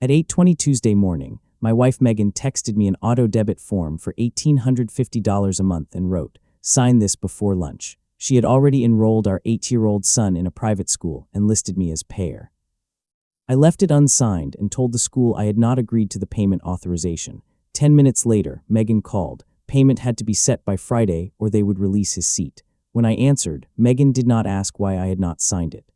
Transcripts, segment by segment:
At 8:20 Tuesday morning, my wife Megan texted me an auto-debit form for $1,850 a month and wrote, "Sign this before lunch." She had already enrolled our 8-year-old son in a private school and listed me as payer. I left it unsigned and told the school I had not agreed to the payment authorization. 10 minutes later, Megan called. Payment had to be set by Friday or they would release his seat. When I answered, Megan did not ask why I had not signed it.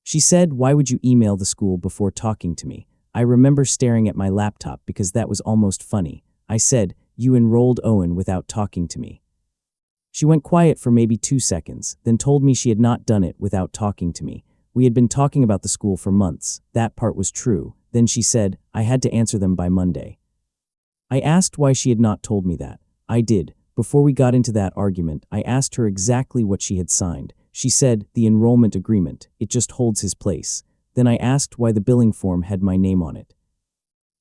She said, "Why would you email the school before talking to me?" I remember staring at my laptop because that was almost funny. I said, "You enrolled Owen without talking to me." She went quiet for maybe 2 seconds, then told me she had not done it without talking to me. We had been talking about the school for months. That part was true. Then she said, I had to answer them by Monday. I asked why she had not told me that. I did. Before we got into that argument, I asked her exactly what she had signed. She said, "The enrollment agreement. It just holds his place." Then I asked why the billing form had my name on it.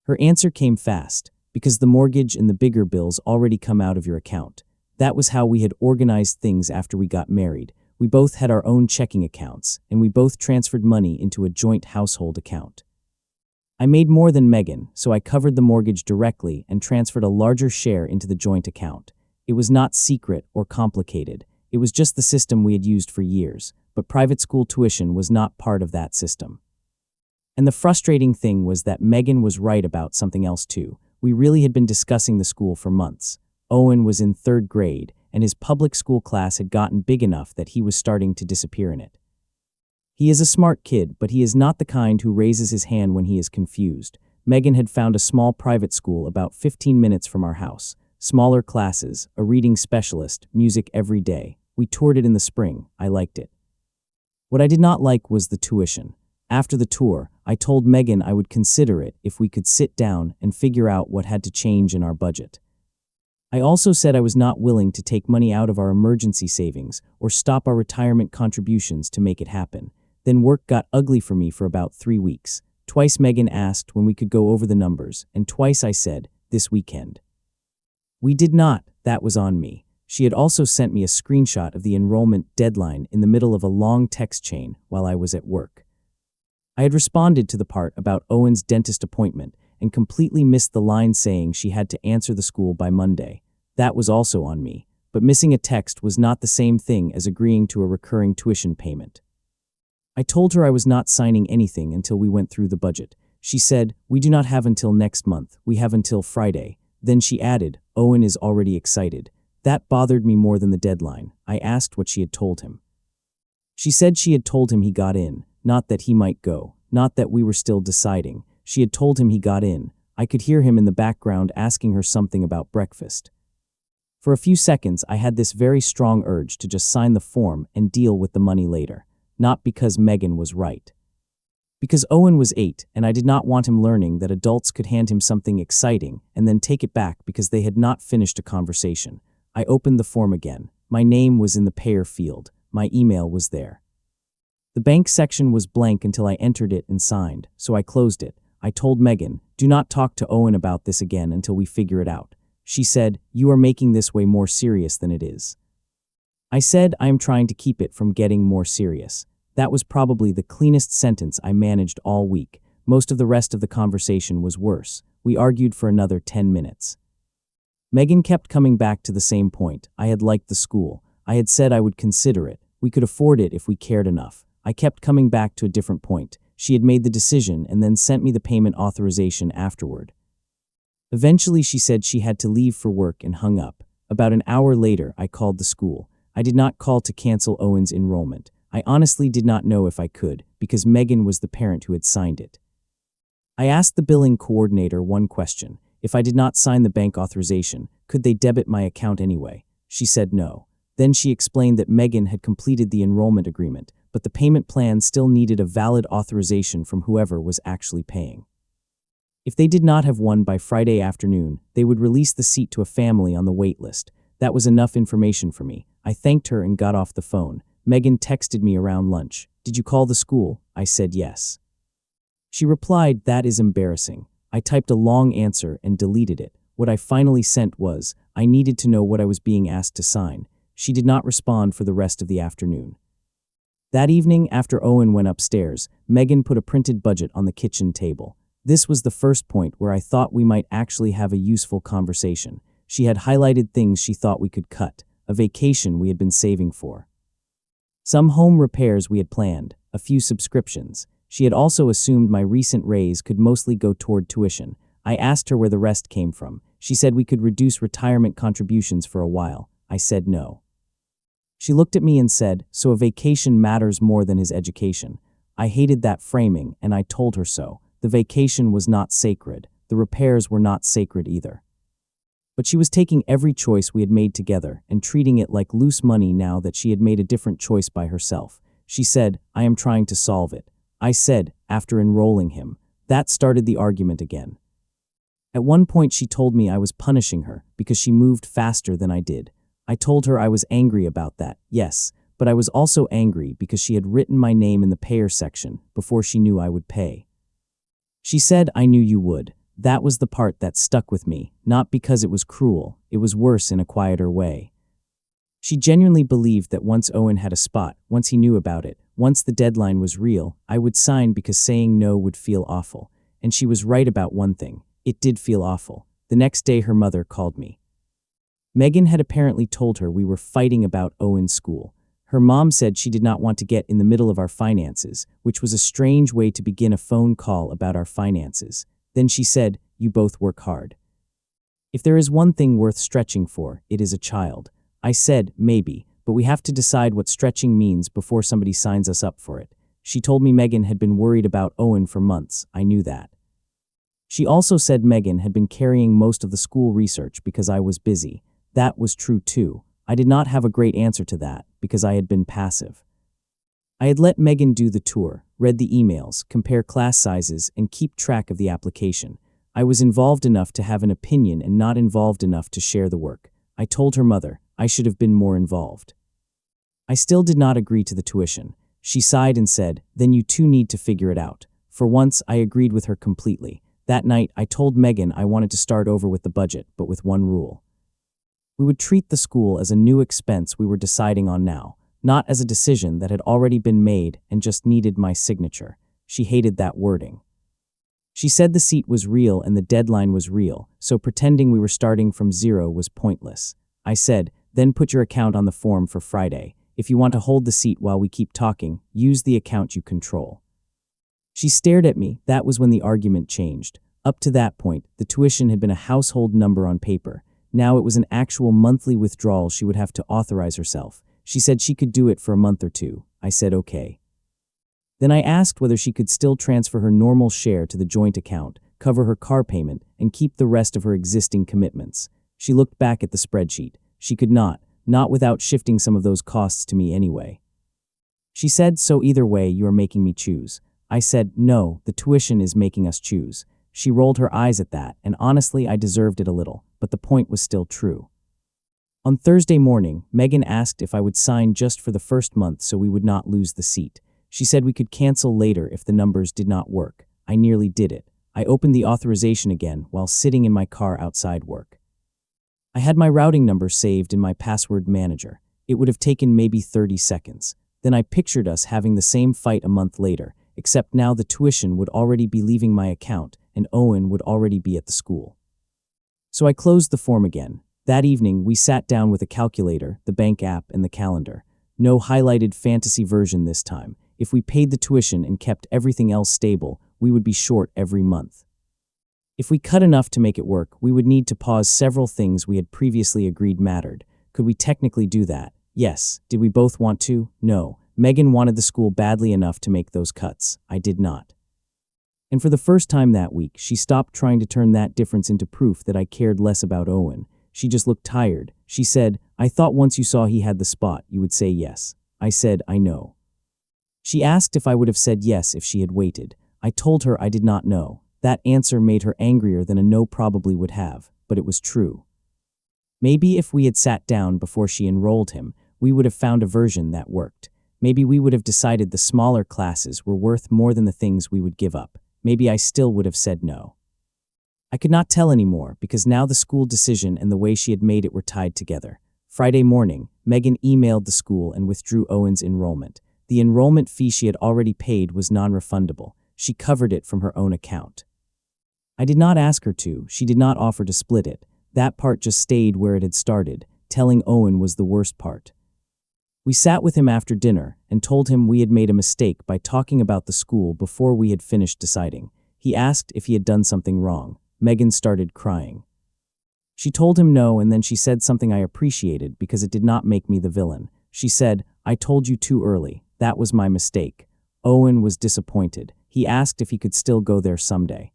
Her answer came fast, "Because the mortgage and the bigger bills already come out of your account." That was how we had organized things after we got married. We both had our own checking accounts, and we both transferred money into a joint household account. I made more than Megan, so I covered the mortgage directly and transferred a larger share into the joint account. It was not secret or complicated. It was just the system we had used for years, but private school tuition was not part of that system. And the frustrating thing was that Megan was right about something else too. We really had been discussing the school for months. Owen was in 3rd grade, and his public school class had gotten big enough that he was starting to disappear in it. He is a smart kid, but he is not the kind who raises his hand when he is confused. Megan had found a small private school about 15 minutes from our house. Smaller classes, a reading specialist, music every day. We toured it in the spring. I liked it. What I did not like was the tuition. After the tour, I told Megan I would consider it if we could sit down and figure out what had to change in our budget. I also said I was not willing to take money out of our emergency savings or stop our retirement contributions to make it happen. Then work got ugly for me for about 3 weeks. Twice Megan asked when we could go over the numbers, and twice I said, "This weekend." We did not. That was on me. She had also sent me a screenshot of the enrollment deadline in the middle of a long text chain while I was at work. I had responded to the part about Owen's dentist appointment and completely missed the line saying she had to answer the school by Monday. That was also on me, but missing a text was not the same thing as agreeing to a recurring tuition payment. I told her I was not signing anything until we went through the budget. She said, "We do not have until next month, we have until Friday." Then she added, "Owen is already excited." That bothered me more than the deadline. I asked what she had told him. She said she had told him he got in, not that he might go, not that we were still deciding. She had told him he got in. I could hear him in the background asking her something about breakfast. For a few seconds, I had this very strong urge to just sign the form and deal with the money later. Not because Megan was right. Because Owen was 8, and I did not want him learning that adults could hand him something exciting and then take it back because they had not finished a conversation. I opened the form again. My name was in the payer field. My email was there. The bank section was blank until I entered it and signed, so I closed it. I told Megan, "Do not talk to Owen about this again until we figure it out." She said, "You are making this way more serious than it is." I said, "I am trying to keep it from getting more serious." That was probably the cleanest sentence I managed all week. Most of the rest of the conversation was worse. We argued for another 10 minutes. Megan kept coming back to the same point. I had liked the school. I had said I would consider it. We could afford it if we cared enough. I kept coming back to a different point. She had made the decision and then sent me the payment authorization afterward. Eventually, she said she had to leave for work and hung up. About an hour later, I called the school. I did not call to cancel Owen's enrollment. I honestly did not know if I could, because Megan was the parent who had signed it. I asked the billing coordinator one question. If I did not sign the bank authorization, could they debit my account anyway? She said no. Then she explained that Megan had completed the enrollment agreement, but the payment plan still needed a valid authorization from whoever was actually paying. If they did not have one by Friday afternoon, they would release the seat to a family on the wait list. That was enough information for me. I thanked her and got off the phone. Megan texted me around lunch. "Did you call the school?" I said yes. She replied, "That is embarrassing." I typed a long answer and deleted it. What I finally sent was, I needed to know what I was being asked to sign. She did not respond for the rest of the afternoon. That evening, after Owen went upstairs, Megan put a printed budget on the kitchen table. This was the first point where I thought we might actually have a useful conversation. She had highlighted things she thought we could cut, a vacation we had been saving for, some home repairs we had planned, a few subscriptions. She had also assumed my recent raise could mostly go toward tuition. I asked her where the rest came from. She said we could reduce retirement contributions for a while. I said no. She looked at me and said, "So a vacation matters more than his education." I hated that framing, and I told her so. The vacation was not sacred. The repairs were not sacred either. But she was taking every choice we had made together and treating it like loose money now that she had made a different choice by herself. She said, "I am trying to solve it." I said, after enrolling him. That started the argument again. At one point she told me I was punishing her because she moved faster than I did. I told her I was angry about that, yes, but I was also angry because she had written my name in the payer section before she knew I would pay. She said, "I knew you would." That was the part that stuck with me, not because it was cruel, it was worse in a quieter way. She genuinely believed that once Owen had a spot, once he knew about it, once the deadline was real, I would sign because saying no would feel awful. And she was right about one thing. It did feel awful. The next day her mother called me. Megan had apparently told her we were fighting about Owen's school. Her mom said she did not want to get in the middle of our finances, which was a strange way to begin a phone call about our finances. Then she said, "You both work hard. If there is one thing worth stretching for, it is a child." I said, "Maybe, but we have to decide what stretching means before somebody signs us up for it." She told me Megan had been worried about Owen for months. I knew that. She also said Megan had been carrying most of the school research because I was busy. That was true too. I did not have a great answer to that because I had been passive. I had let Megan do the tour, read the emails, compare class sizes, and keep track of the application. I was involved enough to have an opinion and not involved enough to share the work. I told her mother I should have been more involved. I still did not agree to the tuition. She sighed and said, "Then you two need to figure it out." For once, I agreed with her completely. That night, I told Megan I wanted to start over with the budget, but with one rule. We would treat the school as a new expense we were deciding on now, not as a decision that had already been made and just needed my signature. She hated that wording. She said the seat was real and the deadline was real, so pretending we were starting from zero was pointless. I said, "Then put your account on the form for Friday. If you want to hold the seat while we keep talking, use the account you control." She stared at me. That was when the argument changed. Up to that point, the tuition had been a household number on paper. Now it was an actual monthly withdrawal she would have to authorize herself. She said she could do it for a month or two. I said okay. Then I asked whether she could still transfer her normal share to the joint account, cover her car payment, and keep the rest of her existing commitments. She looked back at the spreadsheet. She could not without shifting some of those costs to me anyway. She said, "So either way, you are making me choose." I said, "No, the tuition is making us choose." She rolled her eyes at that, and honestly, I deserved it a little, but the point was still true. On Thursday morning, Megan asked if I would sign just for the first month so we would not lose the seat. She said we could cancel later if the numbers did not work. I nearly did it. I opened the authorization again while sitting in my car outside work. I had my routing number saved in my password manager. It would have taken maybe 30 seconds. Then I pictured us having the same fight a month later, except now the tuition would already be leaving my account and Owen would already be at the school. So I closed the form again. That evening, we sat down with a calculator, the bank app, and the calendar. No highlighted fantasy version this time. If we paid the tuition and kept everything else stable, we would be short every month. If we cut enough to make it work, we would need to pause several things we had previously agreed mattered. Could we technically do that? Yes. Did we both want to? No. Megan wanted the school badly enough to make those cuts. I did not. And for the first time that week, she stopped trying to turn that difference into proof that I cared less about Owen. She just looked tired. She said, "I thought once you saw he had the spot, you would say yes." I said, "I know." She asked if I would have said yes if she had waited. I told her I did not know. That answer made her angrier than a no probably would have, but it was true. Maybe if we had sat down before she enrolled him, we would have found a version that worked. Maybe we would have decided the smaller classes were worth more than the things we would give up. Maybe I still would have said no. I could not tell anymore because now the school decision and the way she had made it were tied together. Friday morning, Megan emailed the school and withdrew Owen's enrollment. The enrollment fee she had already paid was non-refundable. She covered it from her own account. I did not ask her to. She did not offer to split it. That part just stayed where it had started. Telling Owen was the worst part. We sat with him after dinner and told him we had made a mistake by talking about the school before we had finished deciding. He asked if he had done something wrong. Megan started crying. She told him no, and then she said something I appreciated because it did not make me the villain. She said, "I told you too early. That was my mistake." Owen was disappointed. He asked if he could still go there someday.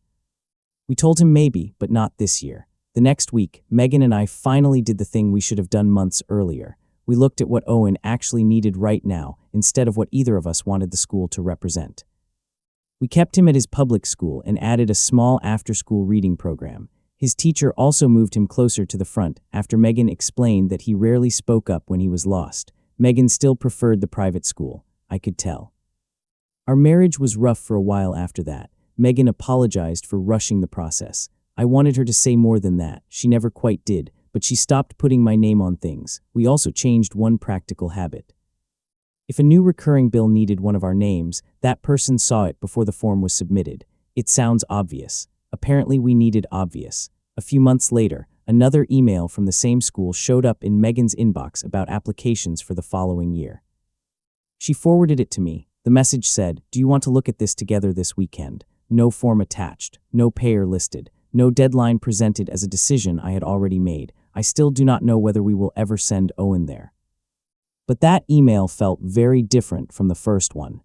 We told him maybe, but not this year. The next week, Megan and I finally did the thing we should have done months earlier. We looked at what Owen actually needed right now instead of what either of us wanted the school to represent. We kept him at his public school and added a small after-school reading program. His teacher also moved him closer to the front after Megan explained that he rarely spoke up when he was lost. Megan still preferred the private school. I could tell. Our marriage was rough for a while after that. Megan apologized for rushing the process. I wanted her to say more than that. She never quite did, but she stopped putting my name on things. We also changed one practical habit. If a new recurring bill needed one of our names, that person saw it before the form was submitted. It sounds obvious. Apparently we needed obvious. A few months later, another email from the same school showed up in Megan's inbox about applications for the following year. She forwarded it to me. The message said, "Do you want to look at this together this weekend?" No form attached, no payer listed, no deadline presented as a decision I had already made. I still do not know whether we will ever send Owen there. But that email felt very different from the first one.